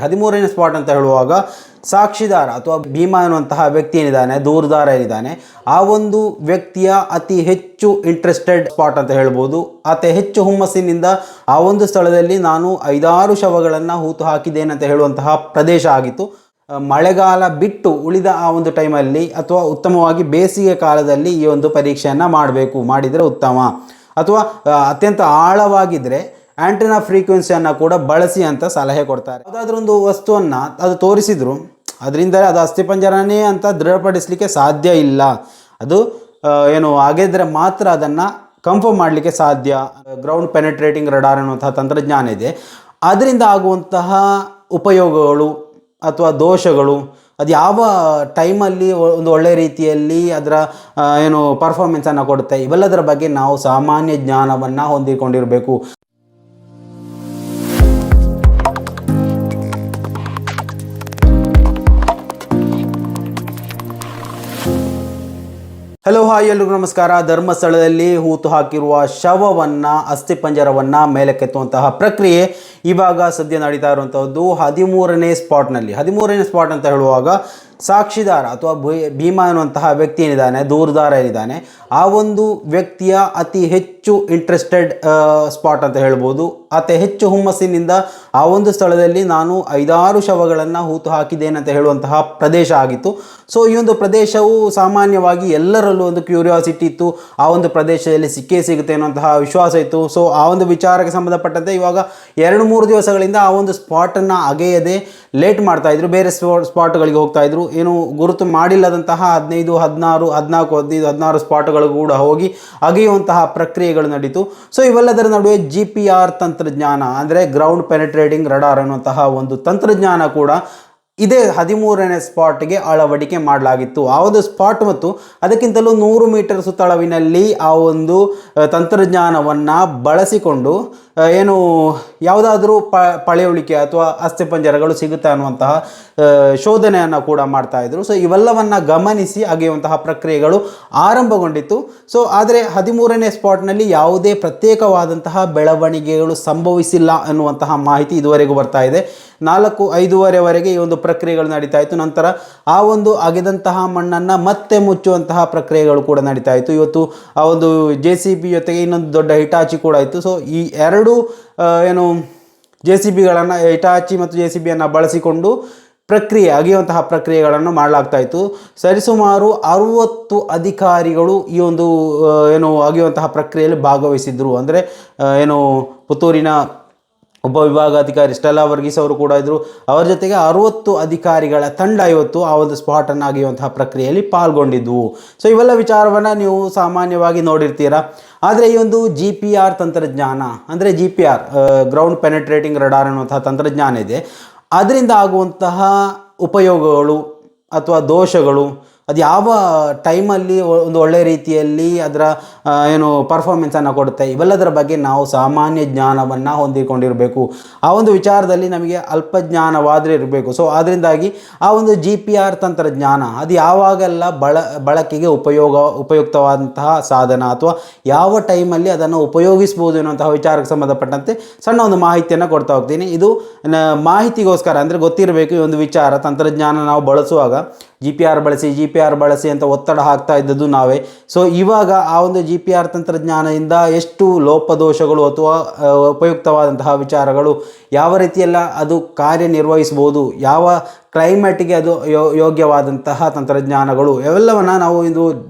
13ನೇ spot ಅಂತ ಹೇಳುವಾಗ ಸಾಕ್ಷಿದಾರ ಅಥವಾ ಭೀಮಾ ಎನ್ನುವಂತಹ ವ್ಯಕ್ತಿ ಏನಿದ್ದಾನೆ, ದೂರದಾರ ಏನಿದ್ದಾನೆ, ಆ ಒಂದು ವ್ಯಕ್ತಿಯ ಅತಿ ಹೆಚ್ಚು ಇಂಟ್ರೆಸ್ಟೆಡ್ ಸ್ಪಾಟ್ ಅಂತ ಹೇಳ್ಬೋದು. ಅತಿ ಹೆಚ್ಚು ಹುಮ್ಮಸ್ಸಿನಿಂದ ಆ ಒಂದು ಸ್ಥಳದಲ್ಲಿ ನಾನು 5-6 ಶವಗಳನ್ನು ಹೂತು ಹಾಕಿದ್ದೇನೆ ಅಂತ ಹೇಳುವಂತಹ ಪ್ರದೇಶ ಆಗಿತ್ತು. ಮಳೆಗಾಲ ಬಿಟ್ಟು ಉಳಿದ ಆ ಒಂದು ಟೈಮಲ್ಲಿ ಅಥವಾ ಉತ್ತಮವಾಗಿ ಬೇಸಿಗೆ ಕಾಲದಲ್ಲಿ ಈ ಒಂದು ಪರೀಕ್ಷೆಯನ್ನು ಮಾಡಿದರೆ ಉತ್ತಮ. ಅಥವಾ ಅತ್ಯಂತ ಆಳವಾಗಿದ್ದರೆ ಆಂಟೆನಾ ಫ್ರೀಕ್ವೆನ್ಸಿಯನ್ನು ಕೂಡ ಬಳಸಿ ಅಂತ ಸಲಹೆ ಕೊಡ್ತಾರೆ. ಯಾವುದಾದ್ರೂ ಒಂದು ವಸ್ತುವನ್ನು ಅದು ತೋರಿಸಿದ್ರು ಅದರಿಂದ ಅದು ಅಸ್ಥಿಪಂಜರನೇ ಅಂತ ದೃಢಪಡಿಸಲಿಕ್ಕೆ ಸಾಧ್ಯ ಇಲ್ಲ. ಅದು ಆಗಿದ್ರೆ ಮಾತ್ರ ಅದನ್ನು ಕನ್ಫರ್ಮ್ ಮಾಡಲಿಕ್ಕೆ ಸಾಧ್ಯ. ಗ್ರೌಂಡ್ ಪೆನೆಟ್ರೇಟಿಂಗ್ ರಡಾರ್ ಅನ್ನುವಂತಹ ತಂತ್ರಜ್ಞಾನ ಇದೆ. ಅದರಿಂದ ಆಗುವಂತಹ ಉಪಯೋಗಗಳು ಅಥವಾ ದೋಷಗಳು, ಅದು ಯಾವ ಟೈಮಲ್ಲಿ ಒಂದು ಒಳ್ಳೆಯ ರೀತಿಯಲ್ಲಿ ಅದರ ಪರ್ಫಾರ್ಮೆನ್ಸನ್ನು ಕೊಡುತ್ತೆ, ಇವೆಲ್ಲದರ ಬಗ್ಗೆ ನಾವು ಸಾಮಾನ್ಯ ಜ್ಞಾನವನ್ನು ಹೊಂದಿಕೊಂಡಿರಬೇಕು. ಹಲೋ ಹಾಯ್, ಎಲ್ರಿಗೂ ನಮಸ್ಕಾರ. ಧರ್ಮಸ್ಥಳದಲ್ಲಿ ಹೂತು ಹಾಕಿರುವ ಶವವನ್ನು, ಅಸ್ಥಿಪಂಜರವನ್ನು ಮೇಲಕ್ಕೆತ್ತುವಂತಹ ಪ್ರಕ್ರಿಯೆ ಇವಾಗ ಸದ್ಯ ನಡೀತಾ ಇರುವಂಥದ್ದು 13ನೇ ಸ್ಪಾಟ್ನಲ್ಲಿ. 13ನೇ ಸ್ಪಾಟ್ ಅಂತ ಹೇಳುವಾಗ ಸಾಕ್ಷಿದಾರ ಅಥವಾ ಭೀಮಾ ಎನ್ನುವಂತಹ ವ್ಯಕ್ತಿ ಏನಿದ್ದಾನೆ, ದೂರದಾರ ಏನಿದ್ದಾನೆ, ಆ ಒಂದು ವ್ಯಕ್ತಿಯ ಅತಿ ಹೆಚ್ಚು ಇಂಟ್ರೆಸ್ಟೆಡ್ ಸ್ಪಾಟ್ ಅಂತ ಹೇಳ್ಬೋದು. ಅತಿ ಹೆಚ್ಚು ಹುಮ್ಮಸ್ಸಿನಿಂದ ಆ ಒಂದು ಸ್ಥಳದಲ್ಲಿ ನಾನು 5-6 ಶವಗಳನ್ನು ಹೂತು ಹಾಕಿದ್ದೇನೆ ಅಂತ ಹೇಳುವಂತಹ ಪ್ರದೇಶ ಆಗಿತ್ತು. ಸೊ ಈ ಒಂದು ಪ್ರದೇಶವು ಸಾಮಾನ್ಯವಾಗಿ ಎಲ್ಲರಲ್ಲೂ ಒಂದು ಕ್ಯೂರಿಯಾಸಿಟಿ ಇತ್ತು. ಆ ಒಂದು ಪ್ರದೇಶದಲ್ಲಿ ಸಿಕ್ಕೇ ಸಿಗುತ್ತೆ ಅನ್ನುವಂತಹ ವಿಶ್ವಾಸ ಇತ್ತು. ಸೊ ಆ ಒಂದು ವಿಚಾರಕ್ಕೆ ಸಂಬಂಧಪಟ್ಟಂತೆ ಇವಾಗ 2-3 ದಿವಸಗಳಿಂದ ಆ ಒಂದು ಸ್ಪಾಟನ್ನು ಅಗೆಯದೆ ಲೇಟ್ ಮಾಡ್ತಾಯಿದ್ರು. ಬೇರೆ ಸ್ಪಾಟ್ಗಳಿಗೆ ಹೋಗ್ತಾಯಿದ್ರು. ಏನು ಗುರುತು ಮಾಡಿಲ್ಲದಂತಹ 15, 16, 14, 15, 16 ಸ್ಪಾಟ್ಗಳು ಕೂಡ ಹೋಗಿ ಅಗೆಯುವಂತಹ ಪ್ರಕ್ರಿಯೆಗಳು ನಡೀತು. ಸೊ ಇವೆಲ್ಲದರ ನಡುವೆ GPR ತಂತ್ರಜ್ಞಾನ ಅಂದರೆ ಗ್ರೌಂಡ್ ಪೆನೆಟ್ರೇಟಿಂಗ್ ರಡಾರ್ ಅನ್ನುವಂತಹ ಒಂದು ತಂತ್ರಜ್ಞಾನ ಕೂಡ ಇದೇ 13ನೇ ಸ್ಪಾಟ್ಗೆ ಅಳವಡಿಕೆ ಮಾಡಲಾಗಿತ್ತು. ಆ ಒಂದು ಸ್ಪಾಟ್ ಮತ್ತು ಅದಕ್ಕಿಂತಲೂ 100 ಮೀಟರ್ ಸುತ್ತಳವಿನಲ್ಲಿ ಆ ಒಂದು ತಂತ್ರಜ್ಞಾನವನ್ನು ಬಳಸಿಕೊಂಡು ಯಾವುದಾದ್ರೂ ಪಳೆಯುಳಿಕೆ ಅಥವಾ ಅಸ್ಥಿಪಂಜರಗಳು ಸಿಗುತ್ತೆ ಅನ್ನುವಂತಹ ಶೋಧನೆಯನ್ನು ಕೂಡ ಮಾಡ್ತಾಯಿದ್ರು. ಸೊ ಇವೆಲ್ಲವನ್ನು ಗಮನಿಸಿ ಅಗೆಯುವಂತಹ ಪ್ರಕ್ರಿಯೆಗಳು ಆರಂಭಗೊಂಡಿತ್ತು. ಸೊ ಆದರೆ 13ನೇ ಸ್ಪಾಟ್ನಲ್ಲಿ ಯಾವುದೇ ಪ್ರತ್ಯೇಕವಾದಂತಹ ಬೆಳವಣಿಗೆಗಳು ಸಂಭವಿಸಿಲ್ಲ ಅನ್ನುವಂತಹ ಮಾಹಿತಿ ಇದುವರೆಗೂ ಬರ್ತಾ ಇದೆ. 4-5:30ವರೆಗೆ ಈ ಒಂದು ಪ್ರಕ್ರಿಯೆಗಳು ನಡೀತಾ ಇತ್ತು. ನಂತರ ಆ ಒಂದು ಅಗೆದಂತಹ ಮಣ್ಣನ್ನು ಮತ್ತೆ ಮುಚ್ಚುವಂತಹ ಪ್ರಕ್ರಿಯೆಗಳು ಕೂಡ ನಡೀತಾ ಇತ್ತು. ಇವತ್ತು ಆ ಒಂದು JCB ಜೊತೆಗೆ ಇನ್ನೊಂದು ದೊಡ್ಡ ಹಿಟಾಚಿ ಕೂಡ ಇತ್ತು. ಸೊ ಈ ಎರಡು JCBಗಳನ್ನು, ಹಿಟಾಚಿ ಮತ್ತು JCBಯನ್ನು ಬಳಸಿಕೊಂಡು ಅಗೆಯುವಂತಹ ಪ್ರಕ್ರಿಯೆಗಳನ್ನು ಮಾಡಲಾಗ್ತಾ ಇತ್ತು. ಸರಿಸುಮಾರು 60 ಅಧಿಕಾರಿಗಳು ಈ ಒಂದು ಅಗೆಯುವಂತಹ ಪ್ರಕ್ರಿಯೆಯಲ್ಲಿ ಭಾಗವಹಿಸಿದ್ರು. ಅಂದರೆ ಪುತ್ತೂರಿನ ಉಪವಿಭಾಗಾಧಿಕಾರಿ ಸ್ಟೆಲ್ಲಾ ವರ್ಗೀಸ್ ಅವರು ಕೂಡ ಇದ್ದರು. ಅವರ ಜೊತೆಗೆ 60 ಅಧಿಕಾರಿಗಳ ತಂಡ ಇವತ್ತು ಆ ಒಂದು ಸ್ಪಾಟನ್ನು ಅಗೆಯುವಂತಹ ಪ್ರಕ್ರಿಯೆಯಲ್ಲಿ ಪಾಲ್ಗೊಂಡಿದ್ವು. ಸೊ ಇವೆಲ್ಲ ವಿಚಾರವನ್ನು ನೀವು ಸಾಮಾನ್ಯವಾಗಿ ನೋಡಿರ್ತೀರಾ. ಆದರೆ ಈ ಒಂದು GPR ತಂತ್ರಜ್ಞಾನ ಅಂದರೆ GPR ಗ್ರೌಂಡ್ ಪೆನೆಟ್ರೇಟಿಂಗ್ ರಡಾರ್ ಅನ್ನುವಂತಹ ತಂತ್ರಜ್ಞಾನ ಇದೆ. ಅದರಿಂದ ಆಗುವಂತಹ ಉಪಯೋಗಗಳು ಅಥವಾ ದೋಷಗಳು, ಅದು ಯಾವ ಟೈಮಲ್ಲಿ ಒಂದು ಒಳ್ಳೆಯ ರೀತಿಯಲ್ಲಿ ಅದರ ಪರ್ಫಾರ್ಮೆನ್ಸನ್ನು ಕೊಡುತ್ತೆ, ಇವೆಲ್ಲದರ ಬಗ್ಗೆ ನಾವು ಸಾಮಾನ್ಯ ಜ್ಞಾನವನ್ನು ಹೊಂದಿಕೊಂಡಿರಬೇಕು. ಆ ಒಂದು ವಿಚಾರದಲ್ಲಿ ನಮಗೆ ಅಲ್ಪ ಜ್ಞಾನವಾದರೆ ಇರಬೇಕು. ಸೊ ಅದರಿಂದಾಗಿ ಆ ಒಂದು GPR ತಂತ್ರಜ್ಞಾನ ಅದು ಯಾವಾಗೆಲ್ಲ ಬಳಕೆಗೆ ಉಪಯುಕ್ತವಾದಂತಹ ಸಾಧನ ಅಥವಾ ಯಾವ ಟೈಮಲ್ಲಿ ಅದನ್ನು ಉಪಯೋಗಿಸ್ಬೋದು ಎನ್ನುವಂತಹ ವಿಚಾರಕ್ಕೆ ಸಂಬಂಧಪಟ್ಟಂತೆ ಸಣ್ಣ ಒಂದು ಮಾಹಿತಿಯನ್ನು ಕೊಡ್ತಾ ಹೋಗ್ತೀನಿ. ಇದು ಮಾಹಿತಿಗೋಸ್ಕರ, ಅಂದರೆ ಗೊತ್ತಿರಬೇಕು ಈ ಒಂದು ವಿಚಾರ. ತಂತ್ರಜ್ಞಾನ ನಾವು ಬಳಸುವಾಗ GPR ಬಳಸಿ ಅಂತ ಒತ್ತಡ ಹಾಕ್ತಾ ಇದ್ದದ್ದು ನಾವೇ. ಸೊ ಇವಾಗ ಆ ಒಂದು GPR ತಂತ್ರಜ್ಞಾನದಿಂದ ಎಷ್ಟು ಲೋಪದೋಷಗಳು ಅಥವಾ ಉಪಯುಕ್ತವಾದಂತಹ ವಿಚಾರಗಳು, ಯಾವ ರೀತಿಯೆಲ್ಲ ಅದು ಕಾರ್ಯನಿರ್ವಹಿಸ್ಬೋದು, ಯಾವ ಕ್ಲೈಮೇಟಿಗೆ ಅದು ಯೋಗ್ಯವಾದಂತಹ ತಂತ್ರಜ್ಞಾನಗಳು, ಇವೆಲ್ಲವನ್ನು ನಾವು ಇದು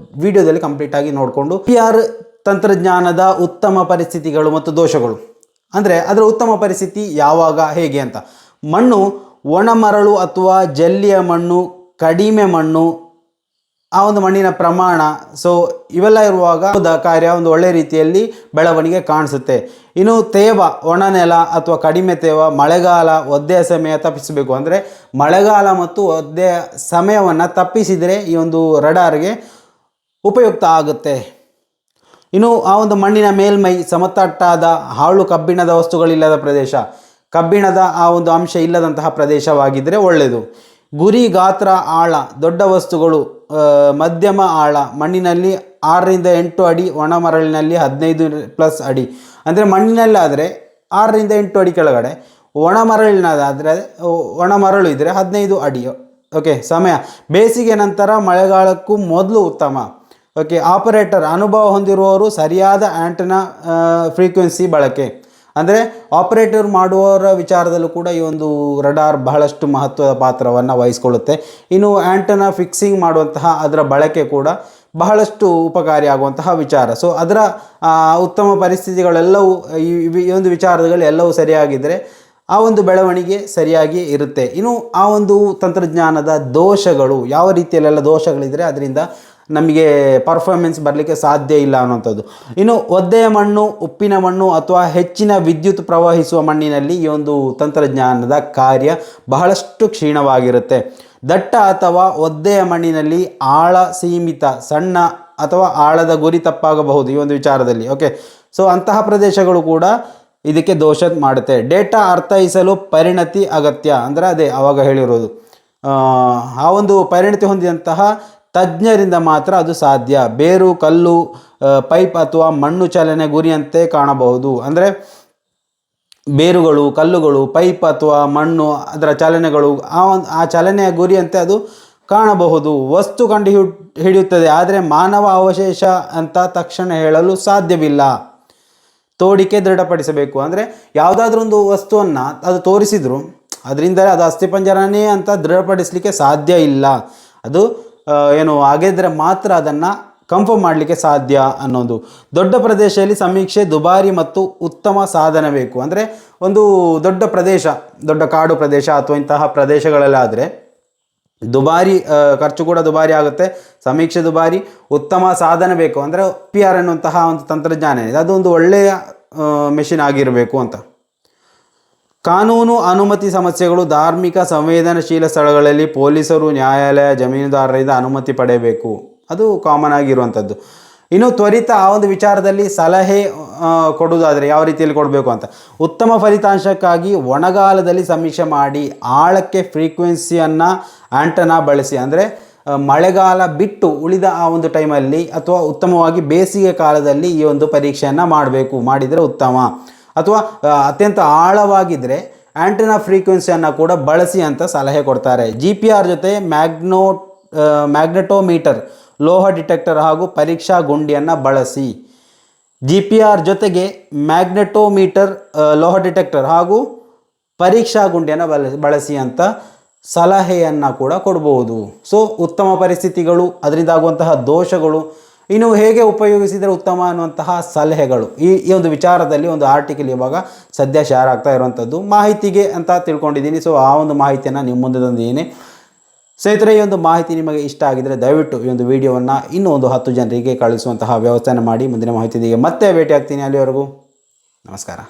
ವಿಡಿಯೋದಲ್ಲಿ ಕಂಪ್ಲೀಟಾಗಿ ನೋಡಿಕೊಂಡು GPR ತಂತ್ರಜ್ಞಾನದ ಉತ್ತಮ ಪರಿಸ್ಥಿತಿಗಳು ಮತ್ತು ದೋಷಗಳು, ಅಂದರೆ ಅದರ ಉತ್ತಮ ಪರಿಸ್ಥಿತಿ ಯಾವಾಗ, ಹೇಗೆ ಅಂತ. ಮಣ್ಣು ಒಣಮರಳು ಅಥವಾ ಜಲ್ಲಿಯ ಮಣ್ಣು, ಕಡಿಮೆ ಮಣ್ಣು, ಆ ಒಂದು ಮಣ್ಣಿನ ಪ್ರಮಾಣ, ಸೊ ಇವೆಲ್ಲ ಇರುವಾಗ ಕಾರ್ಯ ಒಂದು ಒಳ್ಳೆಯ ರೀತಿಯಲ್ಲಿ ಬೆಳವಣಿಗೆ ಕಾಣಿಸುತ್ತೆ. ಇನ್ನು ತೇವ, ಒಣನೆಲ ಅಥವಾ ಕಡಿಮೆ ತೇವ, ಮಳೆಗಾಲ, ಒದ್ದೆಯ ಸಮಯ ತಪ್ಪಿಸಬೇಕು. ಅಂದರೆ ಮಳೆಗಾಲ ಮತ್ತು ಒದ್ದೆಯ ಸಮಯವನ್ನು ತಪ್ಪಿಸಿದರೆ ಈ ಒಂದು ರಡಾರ್ಗೆ ಉಪಯುಕ್ತ ಆಗುತ್ತೆ. ಇನ್ನು ಆ ಒಂದು ಮಣ್ಣಿನ ಮೇಲ್ಮೈ ಸಮತಟ್ಟಾದ, ಹಾಳು ಕಬ್ಬಿಣದ ವಸ್ತುಗಳಿಲ್ಲದ ಪ್ರದೇಶ, ಕಬ್ಬಿಣದ ಆ ಒಂದು ಅಂಶ ಇಲ್ಲದಂತಹ ಪ್ರದೇಶವಾಗಿದ್ದರೆ ಒಳ್ಳೆಯದು. ಗುರಿ ಗಾತ್ರ ಆಳ, ದೊಡ್ಡ ವಸ್ತುಗಳು ಮಧ್ಯಮ ಆಳ, ಮಣ್ಣಿನಲ್ಲಿ 6ರಿಂದ 8 ಅಡಿ, ಒಣ ಮರಳಿನಲ್ಲಿ 15+ ಅಡಿ. ಅಂದರೆ ಮಣ್ಣಿನಲ್ಲಾದರೆ 6ರಿಂದ 8 ಅಡಿ ಕೆಳಗಡೆ, ಒಣ ಮರಳಿನದಾದರೆ ಒಣ ಮರಳು ಇದ್ದರೆ 15 ಅಡಿ. ಓಕೆ. ಸಮಯ ಬೇಸಿಗೆ ನಂತರ ಮಳೆಗಾಲಕ್ಕೂ ಮೊದಲು ಉತ್ತಮ. ಓಕೆ. ಆಪರೇಟರ್ ಅನುಭವ ಹೊಂದಿರುವವರು ಸರಿಯಾದ ಆ್ಯಂಟನಾ ಫ್ರೀಕ್ವೆನ್ಸಿ ಬಳಕೆ. ಅಂದರೆ ಆಪರೇಟರ್ ಮಾಡುವವರ ವಿಚಾರದಲ್ಲೂ ಕೂಡ ಈ ಒಂದು ರಡಾರ್ ಬಹಳಷ್ಟು ಮಹತ್ವದ ಪಾತ್ರವನ್ನು ವಹಿಸ್ಕೊಳ್ಳುತ್ತೆ. ಇನ್ನು ಆ್ಯಂಟನಾ ಫಿಕ್ಸಿಂಗ್ ಮಾಡುವಂತಹ ಅದರ ಬಳಕೆ ಕೂಡ ಬಹಳಷ್ಟು ಉಪಕಾರಿಯಾಗುವಂತಹ ವಿಚಾರ. ಸೊ ಅದರ ಉತ್ತಮ ಪರಿಸ್ಥಿತಿಗಳೆಲ್ಲವೂ ಈ ಒಂದು ವಿಚಾರಗಳು ಎಲ್ಲವೂ ಸರಿಯಾಗಿದ್ದರೆ ಆ ಒಂದು ಬೆಳವಣಿಗೆ ಸರಿಯಾಗಿ ಇರುತ್ತೆ. ಇನ್ನು ಆ ಒಂದು ತಂತ್ರಜ್ಞಾನದ ದೋಷಗಳು, ಯಾವ ರೀತಿಯಲ್ಲೆಲ್ಲ ದೋಷಗಳಿದ್ದರೆ ಅದರಿಂದ ನಮಗೆ ಪರ್ಫಾರ್ಮೆನ್ಸ್ ಬರಲಿಕ್ಕೆ ಸಾಧ್ಯ ಇಲ್ಲ ಅನ್ನೋಂಥದ್ದು. ಇನ್ನು ಒದ್ದೆಯ ಮಣ್ಣು, ಉಪ್ಪಿನ ಮಣ್ಣು ಅಥವಾ ಹೆಚ್ಚಿನ ವಿದ್ಯುತ್ ಪ್ರವಹಿಸುವ ಮಣ್ಣಿನಲ್ಲಿ ಈ ಒಂದು ತಂತ್ರಜ್ಞಾನದ ಕಾರ್ಯ ಬಹಳಷ್ಟು ಕ್ಷೀಣವಾಗಿರುತ್ತೆ. ದಟ್ಟ ಅಥವಾ ಒದ್ದೆಯ ಮಣ್ಣಿನಲ್ಲಿ ಆಳ ಸೀಮಿತ, ಸಣ್ಣ ಅಥವಾ ಆಳದ ಗುರಿ ತಪ್ಪಾಗಬಹುದು ಈ ಒಂದು ವಿಚಾರದಲ್ಲಿ. ಓಕೆ. ಸೊ ಅಂತಹ ಪ್ರದೇಶಗಳು ಕೂಡ ಇದಕ್ಕೆ ದೋಷ ಮಾಡುತ್ತೆ. ಡೇಟಾ ಅರ್ಥೈಸಲು ಪರಿಣತಿ ಅಗತ್ಯ. ಅಂದರೆ ಅದೇ ಆವಾಗ ಹೇಳಿರೋದು, ಆ ಒಂದು ಪರಿಣತಿ ಹೊಂದಿದಂತಹ ತಜ್ಞರಿಂದ ಮಾತ್ರ ಅದು ಸಾಧ್ಯ. ಬೇರು, ಕಲ್ಲು, ಪೈಪ್ ಅಥವಾ ಮಣ್ಣು ಚಲನೆ ಗುರಿಯಂತೆ ಕಾಣಬಹುದು. ಅಂದರೆ ಬೇರುಗಳು, ಕಲ್ಲುಗಳು, ಪೈಪ್ ಅಥವಾ ಮಣ್ಣು ಅದರ ಚಲನೆಗಳು ಆ ಚಲನೆಯ ಗುರಿಯಂತೆ ಅದು ಕಾಣಬಹುದು. ವಸ್ತು ಹಿಡಿಯುತ್ತದೆ, ಆದರೆ ಮಾನವ ಅವಶೇಷ ಅಂತ ತಕ್ಷಣ ಹೇಳಲು ಸಾಧ್ಯವಿಲ್ಲ. ತೋಡಿಕೆ ದೃಢಪಡಿಸಬೇಕು. ಅಂದರೆ ಯಾವುದಾದ್ರೂ ಒಂದು ವಸ್ತುವನ್ನು ಅದು ತೋರಿಸಿದ್ರು ಅದರಿಂದ ಅದು ಅಸ್ಥಿಪಂಜರನೇ ಅಂತ ದೃಢಪಡಿಸಲಿಕ್ಕೆ ಸಾಧ್ಯ ಇಲ್ಲ. ಅದು ಆಗಿದ್ರೆ ಮಾತ್ರ ಅದನ್ನು ಕನ್ಫರ್ಮ್ ಮಾಡಲಿಕ್ಕೆ ಸಾಧ್ಯ ಅನ್ನೋದು. ದೊಡ್ಡ ಪ್ರದೇಶದಲ್ಲಿ ಸಮೀಕ್ಷೆ ದುಬಾರಿ ಮತ್ತು ಉತ್ತಮ ಸಾಧನ ಬೇಕು. ಅಂದರೆ ಒಂದು ದೊಡ್ಡ ಪ್ರದೇಶ, ದೊಡ್ಡ ಕಾಡು ಪ್ರದೇಶ ಅಥವಾ ಇಂತಹ ಪ್ರದೇಶಗಳಲ್ಲಾದರೆ ದುಬಾರಿ, ಖರ್ಚು ಕೂಡ ದುಬಾರಿ ಆಗುತ್ತೆ, ಸಮೀಕ್ಷೆ ದುಬಾರಿ, ಉತ್ತಮ ಸಾಧನ ಬೇಕು. ಅಂದರೆ PR ಅನ್ನುವಂತಹ ಒಂದು ತಂತ್ರಜ್ಞಾನ ಇದೆ, ಅದೊಂದು ಒಳ್ಳೆಯ ಮೆಷಿನ್ ಆಗಿರಬೇಕು ಅಂತ. ಕಾನೂನು ಅನುಮತಿ ಸಮಸ್ಯೆಗಳು. ಧಾರ್ಮಿಕ ಸಂವೇದನಶೀಲ ಸ್ಥಳಗಳಲ್ಲಿ ಪೊಲೀಸರು, ನ್ಯಾಯಾಲಯ, ಜಮೀನುದಾರರಿಂದ ಅನುಮತಿ ಪಡೆಯಬೇಕು. ಅದು ಕಾಮನ್ ಆಗಿರುವಂಥದ್ದು. ಇನ್ನು ತ್ವರಿತ ಆ ಒಂದು ವಿಚಾರದಲ್ಲಿ ಸಲಹೆ ಕೊಡುವುದಾದರೆ ಯಾವ ರೀತಿಯಲ್ಲಿ ಕೊಡಬೇಕು ಅಂತ. ಉತ್ತಮ ಫಲಿತಾಂಶಕ್ಕಾಗಿ ಒಣಗಾಲದಲ್ಲಿ ಸಮೀಕ್ಷೆ ಮಾಡಿ ಆಳಕ್ಕೆ ಫ್ರೀಕ್ವೆನ್ಸಿಯನ್ನು ಆ್ಯಂಟನಾ ಬಳಸಿ. ಅಂದರೆ ಮಳೆಗಾಲ ಬಿಟ್ಟು ಉಳಿದ ಆ ಒಂದು ಟೈಮಲ್ಲಿ ಅಥವಾ ಉತ್ತಮವಾಗಿ ಬೇಸಿಗೆ ಕಾಲದಲ್ಲಿ ಈ ಒಂದು ಪರೀಕ್ಷೆಯನ್ನು ಮಾಡಬೇಕು, ಮಾಡಿದರೆ ಉತ್ತಮ. ಅಥವಾ ಅತ್ಯಂತ ಆಳವಾಗಿದ್ದರೆ ಆ್ಯಂಟನಾ ಫ್ರೀಕ್ವೆನ್ಸಿಯನ್ನು ಕೂಡ ಬಳಸಿ ಅಂತ ಸಲಹೆ ಕೊಡ್ತಾರೆ. GPR ಜೊತೆ ಮ್ಯಾಗ್ನೆಟೋಮೀಟರ್, ಲೋಹ ಡಿಟೆಕ್ಟರ್ ಹಾಗೂ ಪರೀಕ್ಷಾ ಗುಂಡಿಯನ್ನು ಬಳಸಿ. GPR ಜೊತೆಗೆ ಮ್ಯಾಗ್ನೆಟೋಮೀಟರ್, ಲೋಹ ಡಿಟೆಕ್ಟರ್ ಹಾಗೂ ಪರೀಕ್ಷಾ ಗುಂಡಿಯನ್ನು ಬಳಸಿ ಅಂತ ಸಲಹೆಯನ್ನು ಕೂಡ ಕೊಡ್ಬೋದು. ಸೊ ಉತ್ತಮ ಪರಿಸ್ಥಿತಿಗಳು, ಅದರಿಂದ ಆಗುವಂತಹ ದೋಷಗಳು, ಇನ್ನು ಹೇಗೆ ಉಪಯೋಗಿಸಿದರೆ ಉತ್ತಮ ಅನ್ನುವಂತಹ ಸಲಹೆಗಳು, ಈ ಒಂದು ವಿಚಾರದಲ್ಲಿ ಒಂದು ಆರ್ಟಿಕಲ್ ಇವಾಗ ಸದ್ಯ ಶೇರ್ ಆಗ್ತಾ ಇರುವಂಥದ್ದು. ಮಾಹಿತಿಗೆ ಅಂತ ತಿಳ್ಕೊಂಡಿದ್ದೀನಿ. ಸೊ ಆ ಒಂದು ಮಾಹಿತಿಯನ್ನು ನಿಮ್ಮ ಮುಂದೆ ತಂದಿದ್ದೀನಿ. ಸ್ನೇಹಿತರೆ, ಈ ಒಂದು ಮಾಹಿತಿ ನಿಮಗೆ ಇಷ್ಟ ಆಗಿದ್ದರೆ ದಯವಿಟ್ಟು ಈ ಒಂದು ವಿಡಿಯೋವನ್ನು ಇನ್ನೂ ಒಂದು 10 ಜನರಿಗೆ ಕಳಿಸುವಂತಹ ವ್ಯವಸ್ಥೆಯನ್ನು ಮಾಡಿ. ಮುಂದಿನ ಮಾಹಿತಿಗೆ ಮತ್ತೆ ಭೇಟಿ ಆಗ್ತೀನಿ. ಅಲ್ಲಿವರೆಗೂ ನಮಸ್ಕಾರ.